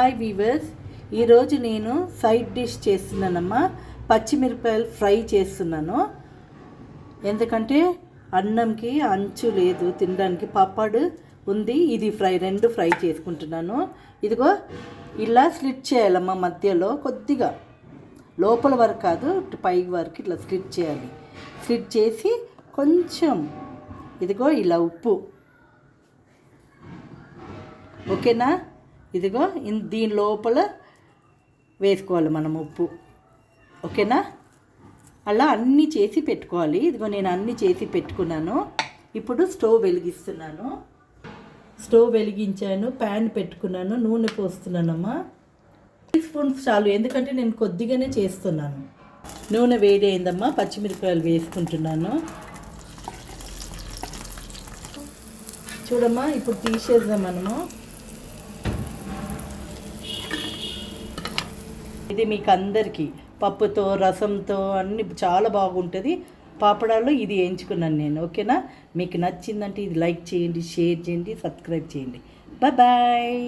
Hi weavers, ఈరోజు నేను side dish చేస్తున్నానమ్మా. పచ్చిమిరపకాయలు ఫ్రై చేస్తున్నాను. ఎందుకంటే అన్నంకి అంచు లేదు, తినడానికి పాపాడు ఉంది, ఇది రెండు ఫ్రై చేసుకుంటున్నాను. ఇదిగో ఇలా స్లిట్ చేయాలమ్మా, మధ్యలో కొద్దిగా లోపల వరకు కాదు, పై వరకు ఇట్లా స్లిట్ చేయాలి. స్లిట్ చేసి కొంచెం ఇదిగో ఇలా ఉప్పు, ఓకేనా? ఇదిగో దీని లోపల వేసుకోవాలి మనం ఉప్పు, ఓకేనా? అలా అన్నీ చేసి పెట్టుకోవాలి. ఇదిగో నేను అన్నీ చేసి పెట్టుకున్నాను. ఇప్పుడు స్టవ్ వెలిగిస్తున్నాను. స్టవ్ వెలిగించాను, ప్యాన్ పెట్టుకున్నాను, నూనె పోస్తున్నానమ్మా. 3 స్పూన్స్ చాలు, ఎందుకంటే నేను కొద్దిగానే చేస్తున్నాను. నూనె వేడి అయిందమ్మా, పచ్చిమిరపకాయలు వేసుకుంటున్నాను. చూడమ్మా, ఇప్పుడు తీసేద్దాం మనము. ఇది మీకు అందరికీ పప్పుతో రసంతో అన్ని చాలా బాగుంటుంది. పాపడాల్లో ఇది ఎంచుకున్నాను నేను, ఓకేనా? మీకు నచ్చిందంటే ఇది లైక్ చేయండి, షేర్ చేయండి, సబ్స్క్రైబ్ చేయండి. Bye bye.